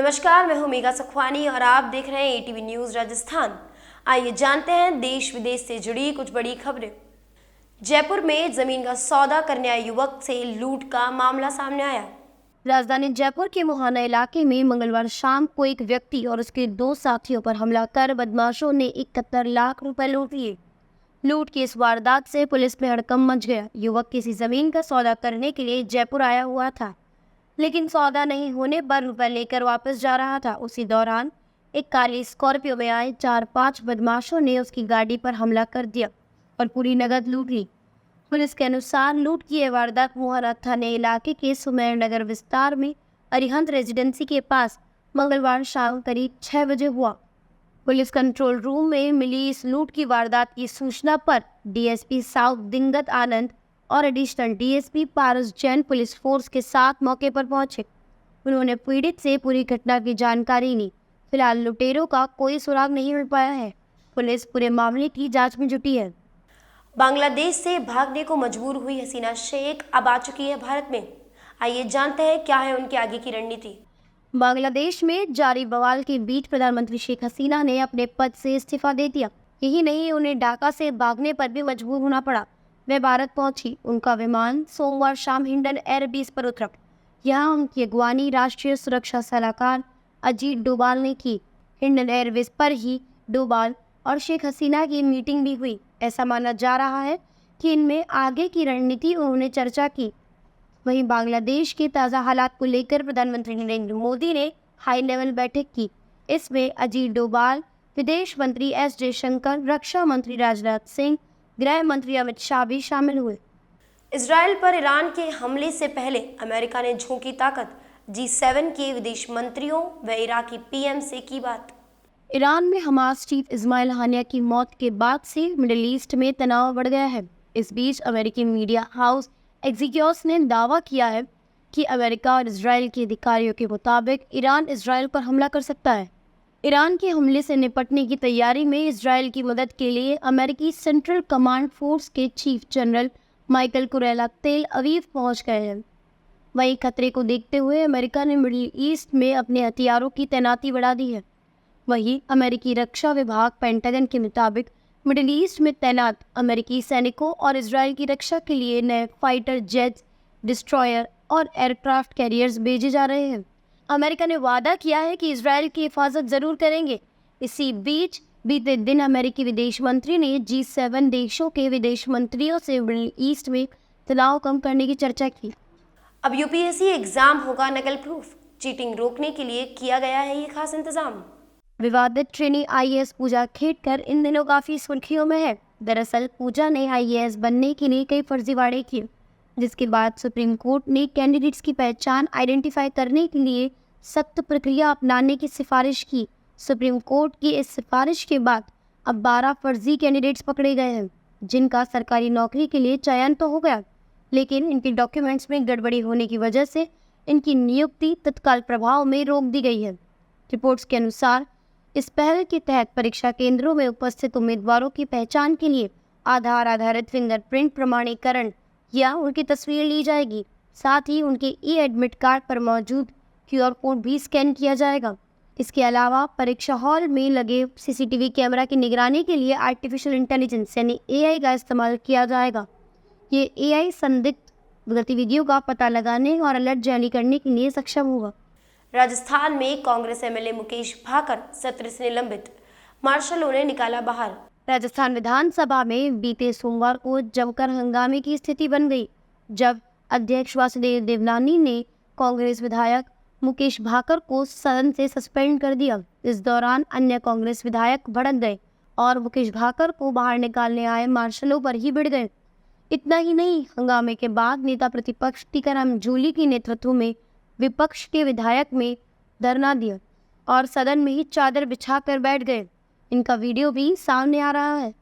नमस्कार, मैं हूं मेघा सखवानी और आप देख रहे हैं एटीवी न्यूज राजस्थान। आइए जानते हैं देश विदेश से जुड़ी कुछ बड़ी खबरें। जयपुर में जमीन का सौदा करने आए युवक से लूट का मामला सामने आया। राजधानी जयपुर के मुहाना इलाके में मंगलवार शाम को एक व्यक्ति और उसके दो साथियों पर हमला कर बदमाशों ने 71 लाख रुपए लूट लिए। लूट की इस वारदात से पुलिस में हड़कंप मच गया। युवक किसी जमीन का सौदा करने के लिए जयपुर आया हुआ था, लेकिन सौदा नहीं होने पर रुपए लेकर वापस जा रहा था। उसी दौरान एक काली स्कॉर्पियो में आए 4-5 बदमाशों ने उसकी गाड़ी पर हमला कर दिया और पूरी नकद लूट ली। पुलिस के अनुसार लूट की यह वारदात मुहाना थाने इलाके के सुमेर नगर विस्तार में अरिहंत रेजिडेंसी के पास मंगलवार शाम करीब 6 बजे हुआ। पुलिस कंट्रोल रूम में मिली इस लूट की वारदात की सूचना पर डीएसपी साउथ दिंगत आनंद और additional DSP Paras Jain police force के साथ मौके पर पहुंचे। उन्होंने पीड़ित से पूरी घटना की जानकारी ली। फिलहाल लुटेरों का कोई सुराग नहीं मिल पाया है। पुलिस पूरे मामले की जांच में जुटी है। बांग्लादेश से भागने को मजबूर हुई हसीना शेख अब आ चुकी है भारत में। आइए जानते हैं क्या है उनकी आगे की रणनीति। बांग्लादेश में जारी बवाल के बीच प्रधानमंत्री शेख हसीना ने अपने पद से इस्तीफा दे दिया। यही नहीं, उन्हें ढाका से भागने पर भी मजबूर होना पड़ा। वे भारत पहुंची। उनका विमान सोमवार शाम हिंडन एयरबेस पर उतरा। यहाँ उनकी अगवानी राष्ट्रीय सुरक्षा सलाहकार अजीत डोभाल ने की। हिंडन एयरबेस पर ही डोभाल और शेख हसीना की मीटिंग भी हुई। ऐसा माना जा रहा है कि इनमें आगे की रणनीति उन्होंने चर्चा की। वहीं बांग्लादेश के ताज़ा हालात को लेकर प्रधानमंत्री नरेंद्र मोदी ने हाई लेवल बैठक की। इसमें अजीत डोभाल, विदेश मंत्री एस जयशंकर, रक्षा मंत्री राजनाथ सिंह, गृह मंत्री अमित शाह भी शामिल हुए। इजराइल पर ईरान के हमले से पहले अमेरिका ने झोंकी ताकत। G7 के विदेश मंत्रियों व इराकी पीएम से की बात। ईरान में हमास चीफ इस्माइल हानिया की मौत के बाद से मिडिल ईस्ट में तनाव बढ़ गया है। इस बीच अमेरिकी मीडिया हाउस एक्सियोस ने दावा किया है कि अमेरिका और इजराइल के अधिकारियों के मुताबिक ईरान इजराइल पर हमला कर सकता है। ईरान के हमले से निपटने की तैयारी में इजराइल की मदद के लिए अमेरिकी सेंट्रल कमांड फोर्स के चीफ जनरल माइकल कुरेला तेल अवीव पहुंच गए हैं। वहीं खतरे को देखते हुए अमेरिका ने मिडिल ईस्ट में अपने हथियारों की तैनाती बढ़ा दी है। वहीं अमेरिकी रक्षा विभाग पेंटागन के मुताबिक मिडिल ईस्ट में तैनात अमेरिकी सैनिकों और इजराइल की रक्षा के लिए नए फाइटर जेट्स, डिस्ट्रॉयर और एयरक्राफ्ट कैरियर्स भेजे जा रहे हैं। अमेरिका ने वादा किया है कि इजराइल की हिफाजत जरूर करेंगे। इसी बीच बीते दिन अमेरिकी विदेश मंत्री ने G7 देशों के विदेश मंत्रियों से मिडिल ईस्ट में तनाव कम करने की चर्चा की। अब यूपीएससी एग्जाम होगा नकल प्रूफ। चीटिंग रोकने के लिए किया गया है ये खास इंतजाम। विवादित ट्रेनी आईएएस पूजा खेड़कर इन दिनों काफी सुर्खियों में है। दरअसल पूजा ने आईएएस बनने के लिए कई फर्जीवाड़े किए, जिसके बाद सुप्रीम कोर्ट ने कैंडिडेट्स की पहचान आइडेंटिफाई करने के लिए सख्त प्रक्रिया अपनाने की सिफारिश की। सुप्रीम कोर्ट की इस सिफारिश के बाद अब 12 फर्जी कैंडिडेट्स पकड़े गए हैं, जिनका सरकारी नौकरी के लिए चयन तो हो गया, लेकिन इनके डॉक्यूमेंट्स में गड़बड़ी होने की वजह से इनकी नियुक्ति तत्काल प्रभाव में रोक दी गई है। रिपोर्ट्स के अनुसार इस पहल के तहत परीक्षा केंद्रों में उपस्थित उम्मीदवारों की पहचान के लिए आधार आधारित फिंगरप्रिंट प्रमाणीकरण या उनकी तस्वीर ली जाएगी। साथ ही उनके ई एडमिट कार्ड पर मौजूद QR कोड भी स्कैन किया जाएगा। इसके अलावा परीक्षा हॉल में लगे CCTV कैमरा की निगरानी के लिए आर्टिफिशियल इंटेलिजेंस यानी AI का इस्तेमाल किया जाएगा। ये AI संदिग्ध गतिविधियों का पता लगाने और अलर्ट जारी करने के लिए सक्षम होगा। राजस्थान में कांग्रेस MLA मुकेश भाकर सत्र से निलंबित, मार्शलों ने निकाला बाहर। राजस्थान विधानसभा में बीते सोमवार को जमकर हंगामे की स्थिति बन गई, जब अध्यक्ष वासुदेव देवनानी ने कांग्रेस विधायक मुकेश भाकर को सदन से सस्पेंड कर दिया। इस दौरान अन्य कांग्रेस विधायक भड़क गए और मुकेश भाकर को बाहर निकालने आए मार्शलों पर ही भिड़ गए। इतना ही नहीं, हंगामे के बाद नेता प्रतिपक्ष टीकाराम जूली के नेतृत्व में विपक्ष के विधायक में धरना दिया और सदन में ही चादर बिछाकर बैठ गए। इनका वीडियो भी सामने आ रहा है।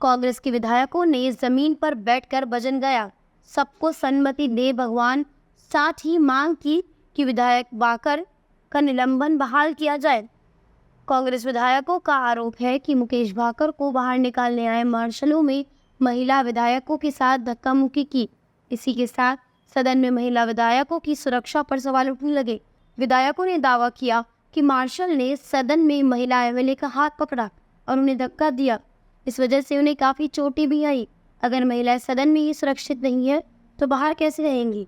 कांग्रेस के विधायकों ने जमीन पर बैठकर भजन गाया, सबको सन्मति दे भगवान। साथ ही मांग की कि विधायक भाकर का निलंबन बहाल किया जाए। कांग्रेस विधायकों का आरोप है कि मुकेश भाकर को बाहर निकालने आए मार्शलों में महिला विधायकों के साथ धक्का मुक्की की। इसी के साथ सदन में महिला विधायकों की सुरक्षा पर सवाल उठने लगे। विधायकों ने दावा किया कि मार्शल ने सदन में महिला एमएलए का हाथ पकड़ा और उन्हें धक्का दिया। इस वजह से उन्हें काफ़ी चोटें भी आई। अगर महिलाएं सदन में ही सुरक्षित नहीं है तो बाहर कैसे रहेंगी?